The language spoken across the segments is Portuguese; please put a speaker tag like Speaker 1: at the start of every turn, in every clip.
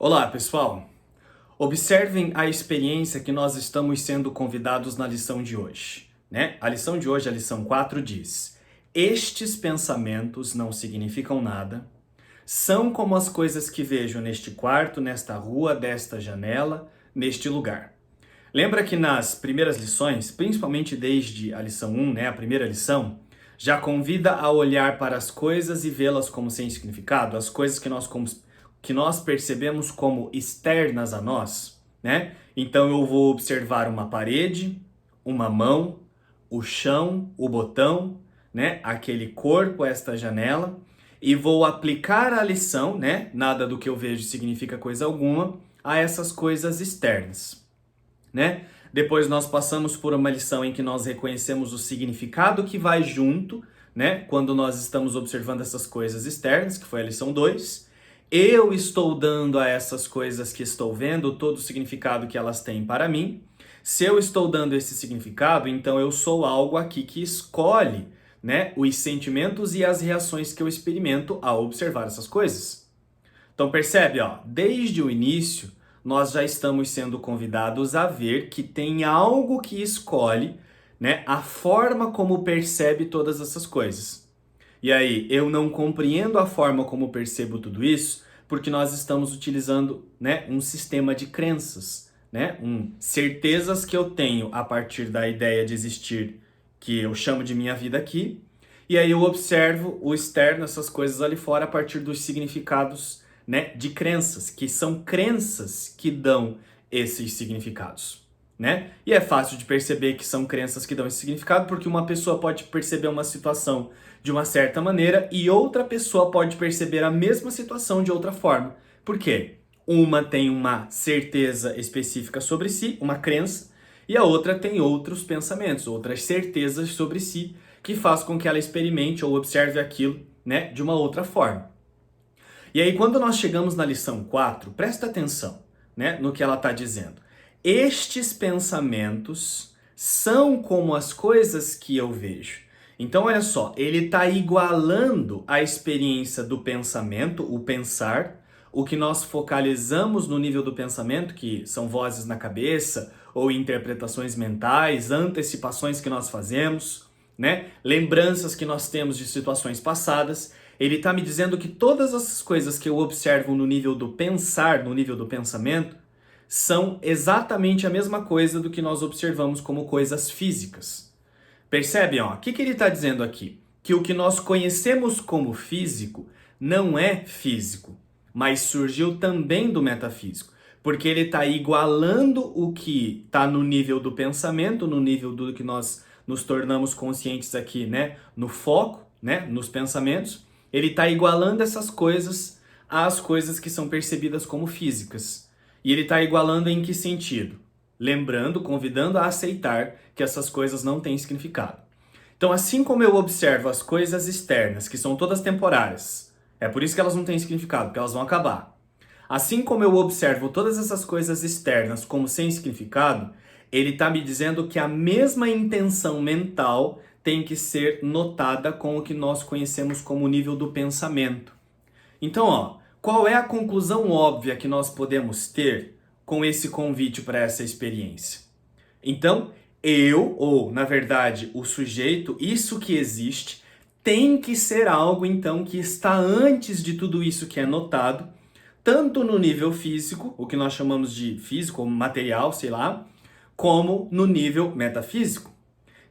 Speaker 1: Olá, pessoal! Observem a experiência que nós estamos sendo convidados na lição de hoje, né? A lição de hoje, a lição 4, diz: estes pensamentos não significam nada, são como as coisas que vejo neste quarto, nesta rua, desta janela, neste lugar. Lembra que nas primeiras lições, principalmente desde a lição 1, né, a primeira lição, já convida a olhar para as coisas e vê-las como sem significado, as coisas que nós percebemos como externas a nós, né? Então eu vou observar uma parede, uma mão, o chão, o botão, né? Aquele corpo, esta janela, e vou aplicar a lição, né? Nada do que eu vejo significa coisa alguma, a essas coisas externas, né? Depois nós passamos por uma lição em que nós reconhecemos o significado que vai junto, né? Quando nós estamos observando essas coisas externas, que foi a lição 2. Eu estou dando a essas coisas que estou vendo todo o significado que elas têm para mim. Se eu estou dando esse significado, então eu sou algo aqui que escolhe, né, os sentimentos e as reações que eu experimento ao observar essas coisas. Então percebe, ó, desde o início nós já estamos sendo convidados a ver que tem algo que escolhe, né, a forma como percebe todas essas coisas. E aí, eu não compreendo a forma como percebo tudo isso, porque nós estamos utilizando, né, um sistema de crenças, né, certezas que eu tenho a partir da ideia de existir, que eu chamo de minha vida aqui, e aí eu observo o externo, essas coisas ali fora, a partir dos significados, né, de crenças, que são crenças que dão esses significados, né? E é fácil de perceber que são crenças que dão esse significado, porque uma pessoa pode perceber uma situação de uma certa maneira e outra pessoa pode perceber a mesma situação de outra forma. Por quê? Uma tem uma certeza específica sobre si, uma crença, e a outra tem outros pensamentos, outras certezas sobre si, que faz com que ela experimente ou observe aquilo, né, de uma outra forma. E aí, quando nós chegamos na lição 4, presta atenção, né, no que ela está dizendo. Estes pensamentos são como as coisas que eu vejo. Então, olha só, ele está igualando a experiência do pensamento, o pensar, o que nós focalizamos no nível do pensamento, que são vozes na cabeça, ou interpretações mentais, antecipações que nós fazemos, né? Lembranças que nós temos de situações passadas. Ele está me dizendo que todas essas coisas que eu observo no nível do pensar, no nível do pensamento, são exatamente a mesma coisa do que nós observamos como coisas físicas. Percebem? O que ele está dizendo aqui? Que o que nós conhecemos como físico não é físico, mas surgiu também do metafísico. Porque ele está igualando o que está no nível do pensamento, no nível do que nós nos tornamos conscientes aqui, né? No foco, né? Nos pensamentos. Ele está igualando essas coisas às coisas que são percebidas como físicas. E ele está igualando em que sentido? Lembrando, convidando a aceitar que essas coisas não têm significado. Então, assim como eu observo as coisas externas, que são todas temporárias, é por isso que elas não têm significado, porque elas vão acabar. Assim como eu observo todas essas coisas externas como sem significado, ele está me dizendo que a mesma intenção mental tem que ser notada com o que nós conhecemos como nível do pensamento. Então, qual é a conclusão óbvia que nós podemos ter com esse convite para essa experiência? Então, ou na verdade o sujeito, isso que existe, tem que ser algo então que está antes de tudo isso que é notado, tanto no nível físico, o que nós chamamos de físico, ou material, sei lá, como no nível metafísico.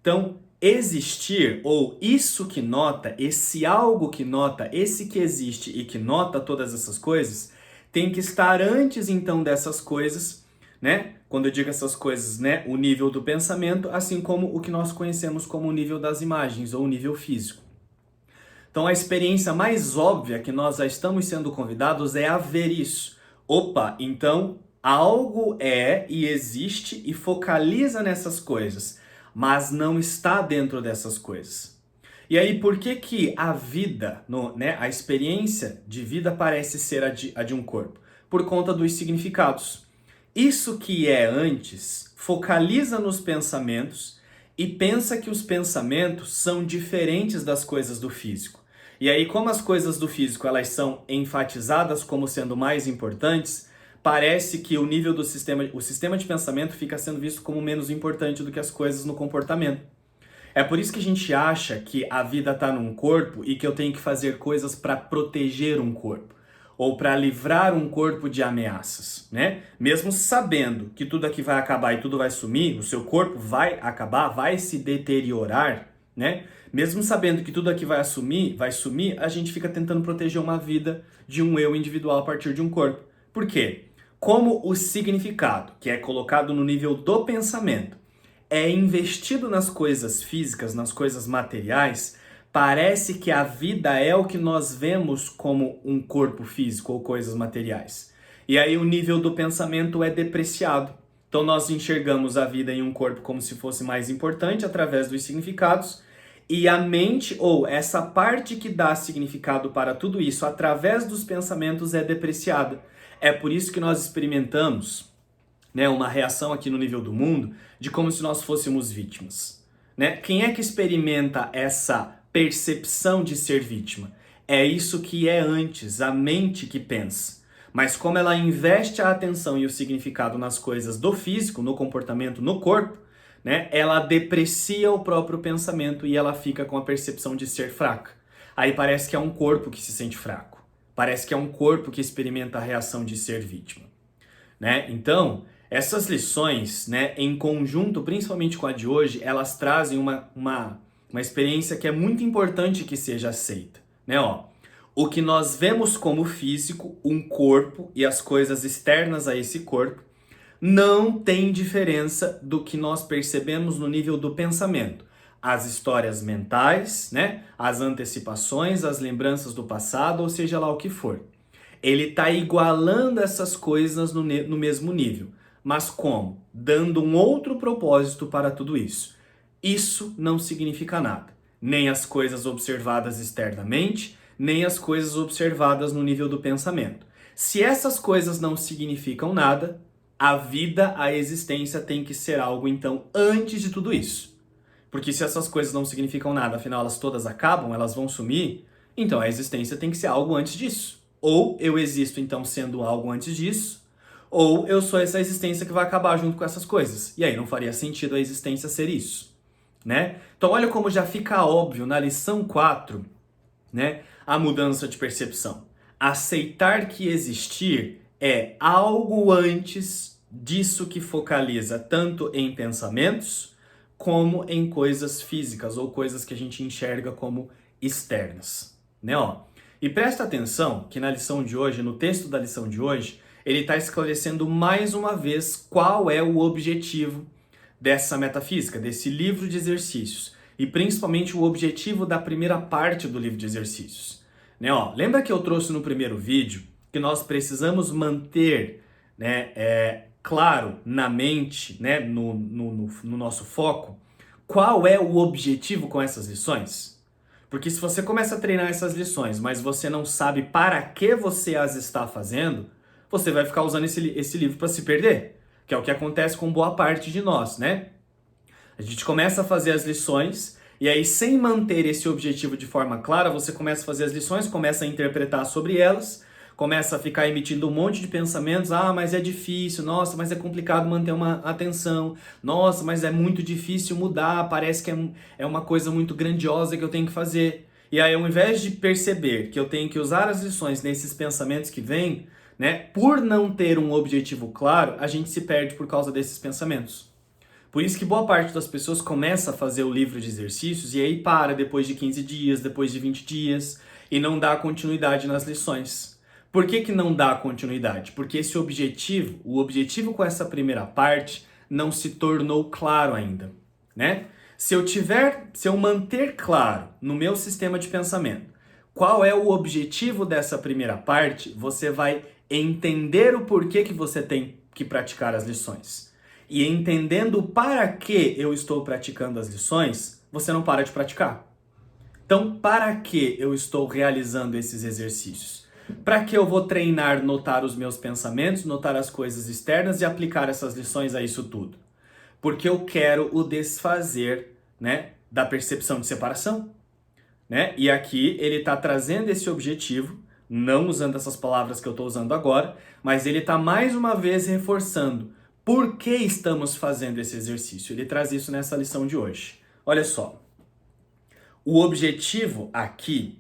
Speaker 1: Então, existir, ou isso que nota, esse algo que nota, esse que existe e que nota todas essas coisas, tem que estar antes então dessas coisas, né? Quando eu digo essas coisas, né? O nível do pensamento, assim como o que nós conhecemos como o nível das imagens, ou o nível físico. Então, a experiência mais óbvia que nós já estamos sendo convidados é a ver isso. Opa, então algo é e existe e focaliza nessas coisas, mas não está dentro dessas coisas. E aí, por que que a vida, a experiência de vida parece ser a de um corpo? Por conta dos significados. Isso que é antes focaliza nos pensamentos e pensa que os pensamentos são diferentes das coisas do físico. E aí, como as coisas do físico elas são enfatizadas como sendo mais importantes, parece que o nível do sistema, o sistema de pensamento fica sendo visto como menos importante do que as coisas no comportamento. É por isso que a gente acha que a vida está num corpo e que eu tenho que fazer coisas para proteger um corpo ou para livrar um corpo de ameaças, né? Mesmo sabendo que tudo aqui vai acabar e tudo vai sumir, o seu corpo vai acabar, vai se deteriorar, né? Mesmo sabendo que tudo aqui vai sumir, a gente fica tentando proteger uma vida de um eu individual a partir de um corpo. Por quê? Como o significado, que é colocado no nível do pensamento, é investido nas coisas físicas, nas coisas materiais, parece que a vida é o que nós vemos como um corpo físico ou coisas materiais. E aí o nível do pensamento é depreciado. Então nós enxergamos a vida em um corpo como se fosse mais importante através dos significados, e a mente, ou essa parte que dá significado para tudo isso através dos pensamentos, é depreciada. É por isso que nós experimentamos, né, uma reação aqui no nível do mundo de como se nós fôssemos vítimas, né? Quem é que experimenta essa percepção de ser vítima? É isso que é antes, a mente que pensa. Mas como ela investe a atenção e o significado nas coisas do físico, no comportamento, no corpo, né, ela deprecia o próprio pensamento e ela fica com a percepção de ser fraca. Aí parece que é um corpo que se sente fraco. Parece que é um corpo que experimenta a reação de ser vítima, né? Então, essas lições, né, em conjunto, principalmente com a de hoje, elas trazem uma experiência que é muito importante que seja aceita, né? Ó, o que nós vemos como físico, um corpo e as coisas externas a esse corpo, não tem diferença do que nós percebemos no nível do pensamento. As histórias mentais, né, as antecipações, as lembranças do passado, ou seja lá o que for. Ele está igualando essas coisas no mesmo nível. Mas como? Dando um outro propósito para tudo isso. Isso não significa nada. Nem as coisas observadas externamente, nem as coisas observadas no nível do pensamento. Se essas coisas não significam nada, a vida, a existência tem que ser algo, então, antes de tudo isso. Porque se essas coisas não significam nada, afinal elas todas acabam, elas vão sumir, então a existência tem que ser algo antes disso. Ou eu existo então sendo algo antes disso, ou eu sou essa existência que vai acabar junto com essas coisas. E aí não faria sentido a existência ser isso, né? Então olha como já fica óbvio na lição 4, né, a mudança de percepção. Aceitar que existir é algo antes disso que focaliza tanto em pensamentos como em coisas físicas ou coisas que a gente enxerga como externas, né? Ó, e presta atenção que na lição de hoje, no texto da lição de hoje, ele está esclarecendo mais uma vez qual é o objetivo dessa metafísica, desse livro de exercícios, e principalmente o objetivo da primeira parte do livro de exercícios, né? Ó, lembra que eu trouxe no primeiro vídeo que nós precisamos manter, né, claro na mente, né, no nosso foco, qual é o objetivo com essas lições? Porque se você começa a treinar essas lições, mas você não sabe para que você as está fazendo, você vai ficar usando esse livro para se perder, que é o que acontece com boa parte de nós, né? A gente começa a fazer as lições e aí, sem manter esse objetivo de forma clara, você começa a fazer as lições, começa a interpretar sobre elas, começa a ficar emitindo um monte de pensamentos. Ah, mas é difícil. Nossa, mas é complicado manter uma atenção. Nossa, mas é muito difícil mudar. Parece que é uma coisa muito grandiosa que eu tenho que fazer. E aí, ao invés de perceber que eu tenho que usar as lições nesses pensamentos que vêm, né, por não ter um objetivo claro, a gente se perde por causa desses pensamentos. Por isso que boa parte das pessoas começa a fazer o livro de exercícios e aí para depois de 15 dias, depois de 20 dias e não dá continuidade nas lições. Por que que não dá continuidade? Porque esse objetivo, o objetivo com essa primeira parte não se tornou claro ainda, né? Se eu manter claro no meu sistema de pensamento qual é o objetivo dessa primeira parte, você vai entender o porquê que você tem que praticar as lições. E entendendo para que eu estou praticando as lições, você não para de praticar. Então, para que eu estou realizando esses exercícios? Para que eu vou treinar, notar os meus pensamentos, notar as coisas externas e aplicar essas lições a isso tudo? Porque eu quero o desfazer, né, da percepção de separação, né? E aqui ele está trazendo esse objetivo não usando essas palavras que eu estou usando agora, mas ele está mais uma vez reforçando por que estamos fazendo esse exercício. Ele traz isso nessa lição de hoje. Olha só, o objetivo aqui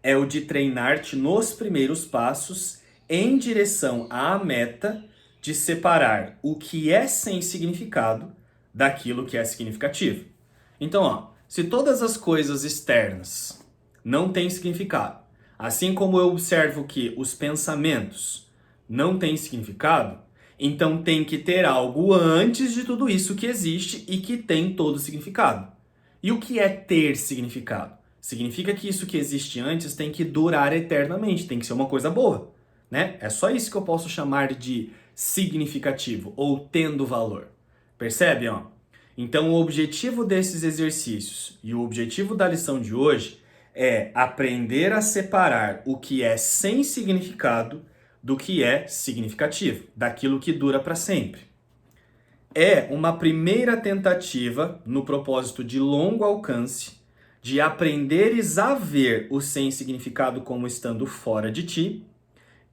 Speaker 1: é o de treinar-te nos primeiros passos em direção à meta de separar o que é sem significado daquilo que é significativo. Então, ó, se todas as coisas externas não têm significado, assim como eu observo que os pensamentos não têm significado, então tem que ter algo antes de tudo isso que existe e que tem todo significado. E o que é ter significado? Significa que isso que existe antes tem que durar eternamente, tem que ser uma coisa boa, né? É só isso que eu posso chamar de significativo ou tendo valor. Percebe, ó? Então, o objetivo desses exercícios e o objetivo da lição de hoje é aprender a separar o que é sem significado do que é significativo, daquilo que dura para sempre. É uma primeira tentativa no propósito de longo alcance de aprenderes a ver o sem significado como estando fora de ti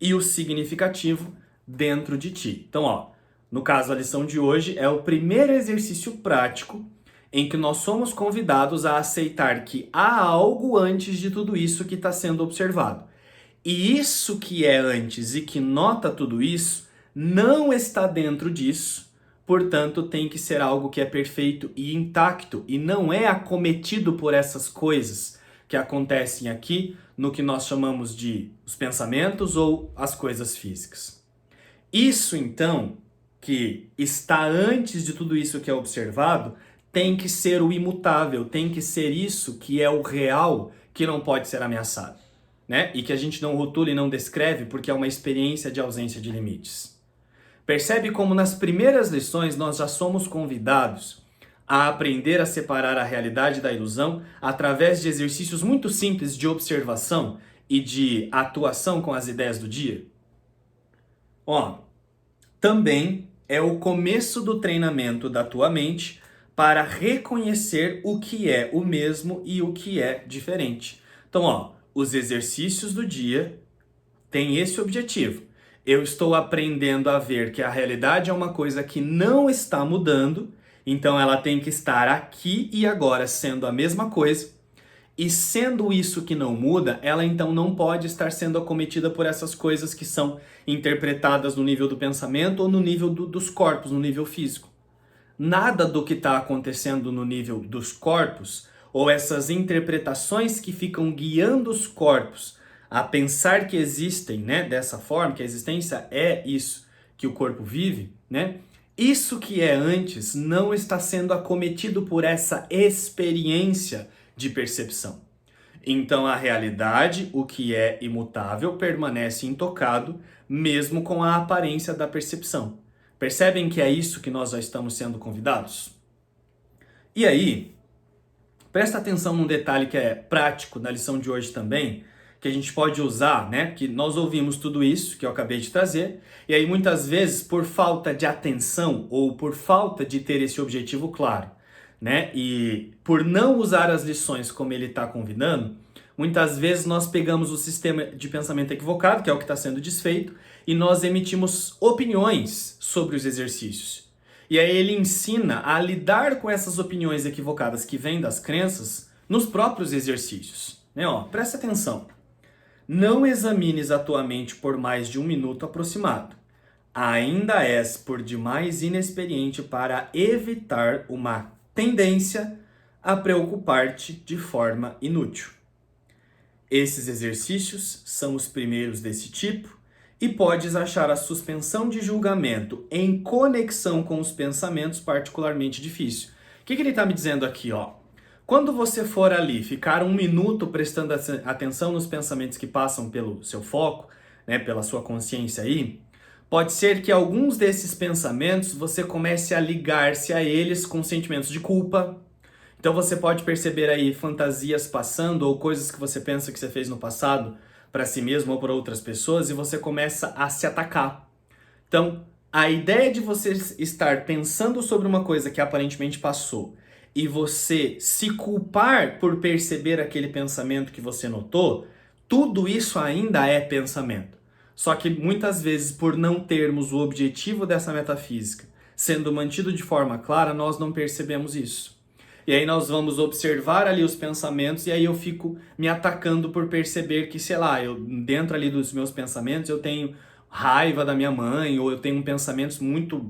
Speaker 1: e o significativo dentro de ti. Então, ó, no caso, a lição de hoje é o primeiro exercício prático em que nós somos convidados a aceitar que há algo antes de tudo isso que está sendo observado. E isso que é antes e que nota tudo isso não está dentro disso, portanto tem que ser algo que é perfeito e intacto e não é acometido por essas coisas que acontecem aqui no que nós chamamos de os pensamentos ou as coisas físicas. Isso então, que está antes de tudo isso que é observado, tem que ser o imutável, tem que ser isso que é o real, que não pode ser ameaçado, né? E que a gente não rotula e não descreve porque é uma experiência de ausência de limites. Percebe como nas primeiras lições nós já somos convidados a aprender a separar a realidade da ilusão através de exercícios muito simples de observação e de atuação com as ideias do dia? Ó, também é o começo do treinamento da tua mente para reconhecer o que é o mesmo e o que é diferente. Então, ó, os exercícios do dia têm esse objetivo. Eu estou aprendendo a ver que a realidade é uma coisa que não está mudando, então ela tem que estar aqui e agora sendo a mesma coisa. E sendo isso que não muda, ela então não pode estar sendo acometida por essas coisas que são interpretadas no nível do pensamento ou no nível dos corpos, no nível físico. Nada do que está acontecendo no nível dos corpos, ou essas interpretações que ficam guiando os corpos a pensar que existem, né, dessa forma, que a existência é isso que o corpo vive, né? Isso que é antes não está sendo acometido por essa experiência de percepção. Então a realidade, o que é imutável, permanece intocado, mesmo com a aparência da percepção. Percebem que é isso que nós já estamos sendo convidados? E aí, presta atenção num detalhe que é prático na lição de hoje também, que a gente pode usar, né? Que nós ouvimos tudo isso que eu acabei de trazer, e aí muitas vezes por falta de atenção ou por falta de ter esse objetivo claro, né? E por não usar as lições como ele está convidando, muitas vezes nós pegamos o sistema de pensamento equivocado, que é o que está sendo desfeito, e nós emitimos opiniões sobre os exercícios. E aí ele ensina a lidar com essas opiniões equivocadas que vêm das crenças nos próprios exercícios. Né? Ó, presta atenção. Não examines a tua mente por mais de 1 minuto aproximado. Ainda és por demais inexperiente para evitar uma tendência a preocupar-te de forma inútil. Esses exercícios são os primeiros desse tipo e podes achar a suspensão de julgamento em conexão com os pensamentos particularmente difícil. O que ele está me dizendo aqui, ó? Quando você for ali ficar 1 minuto prestando atenção nos pensamentos que passam pelo seu foco, né, pela sua consciência aí, pode ser que alguns desses pensamentos você comece a ligar-se a eles com sentimentos de culpa. Então você pode perceber aí fantasias passando ou coisas que você pensa que você fez no passado para si mesmo ou para outras pessoas e você começa a se atacar. Então, a ideia de você estar pensando sobre uma coisa que aparentemente passou e você se culpar por perceber aquele pensamento que você notou, Tudo isso ainda é pensamento. Só que muitas vezes, por não termos o objetivo dessa metafísica sendo mantido de forma clara, nós não percebemos isso. E aí nós vamos observar ali os pensamentos e aí eu fico me atacando por perceber que, sei lá, eu dentro ali dos meus pensamentos eu tenho raiva da minha mãe, ou eu tenho pensamentos muito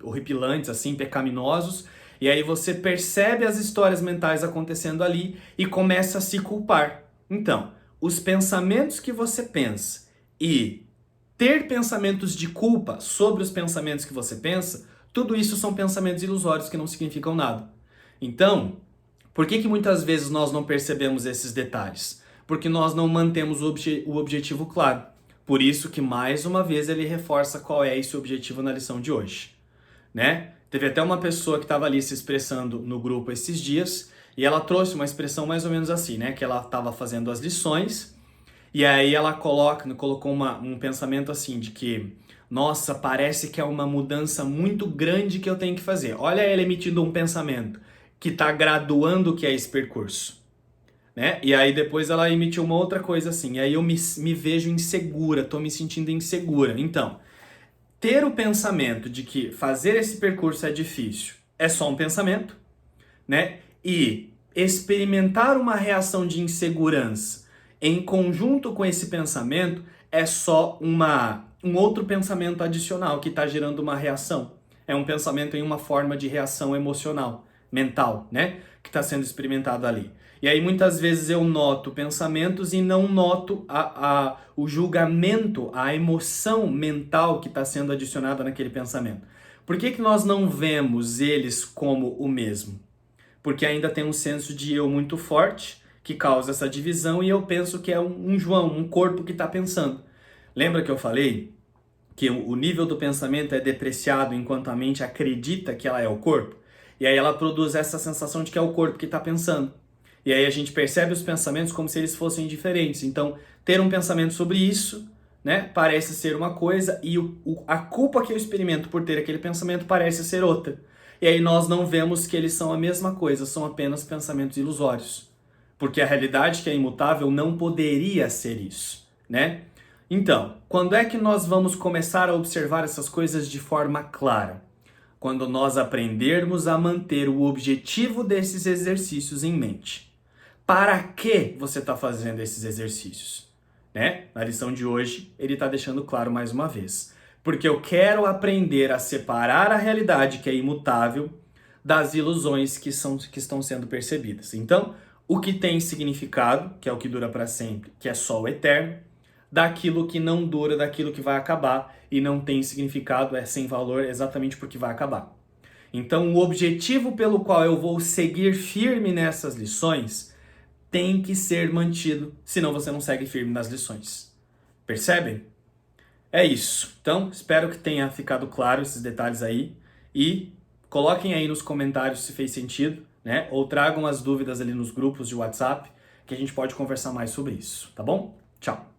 Speaker 1: horripilantes, assim, pecaminosos, e aí você percebe as histórias mentais acontecendo ali e começa a se culpar. Então, os pensamentos que você pensa e ter pensamentos de culpa sobre os pensamentos que você pensa, tudo isso são pensamentos ilusórios que não significam nada. Então, por que muitas vezes nós não percebemos esses detalhes? Porque nós não mantemos o objetivo claro. Por isso que, mais uma vez, ele reforça qual é esse objetivo na lição de hoje, né? Teve até uma pessoa que estava ali se expressando no grupo esses dias e ela trouxe uma expressão mais ou menos assim, né? Que ela estava fazendo as lições e aí ela colocou um pensamento assim de que, nossa, parece que é uma mudança muito grande que eu tenho que fazer. Olha ela emitindo um pensamento que está graduando o que é esse percurso, né? E aí depois ela emitiu uma outra coisa assim, e aí eu me vejo insegura, tô me sentindo insegura. Então, ter o pensamento de que fazer esse percurso é difícil é só um pensamento, né? E experimentar uma reação de insegurança em conjunto com esse pensamento é só um outro pensamento adicional que está gerando uma reação. É um pensamento em uma forma de reação emocional, mental, né? Que está sendo experimentado ali. E aí muitas vezes eu noto pensamentos e não noto o julgamento, a emoção mental que está sendo adicionada naquele pensamento. Por que nós não vemos eles como o mesmo? Porque ainda tem um senso de eu muito forte que causa essa divisão e eu penso que é um João, um corpo que está pensando. Lembra que eu falei que o nível do pensamento é depreciado enquanto a mente acredita que ela é o corpo? E aí ela produz essa sensação de que é o corpo que está pensando. E aí a gente percebe os pensamentos como se eles fossem diferentes. Então, ter um pensamento sobre isso, né, parece ser uma coisa e a culpa que eu experimento por ter aquele pensamento parece ser outra. E aí nós não vemos que eles são a mesma coisa, são apenas pensamentos ilusórios. Porque a realidade que é imutável não poderia ser isso, né? Então, quando é que nós vamos começar a observar essas coisas de forma clara? Quando nós aprendermos a manter o objetivo desses exercícios em mente. Para que você está fazendo esses exercícios? Né? Na lição de hoje, ele está deixando claro mais uma vez. Porque eu quero aprender a separar a realidade que é imutável das ilusões que estão sendo percebidas. Então, o que tem significado, que é o que dura para sempre, que é só o eterno, daquilo que não dura, daquilo que vai acabar e não tem significado, é sem valor exatamente porque vai acabar. Então, o objetivo pelo qual eu vou seguir firme nessas lições tem que ser mantido, senão você não segue firme nas lições. Percebem? É isso. Então, espero que tenha ficado claro esses detalhes aí e coloquem aí nos comentários se fez sentido, né? Ou tragam as dúvidas ali nos grupos de WhatsApp que a gente pode conversar mais sobre isso, tá bom? Tchau!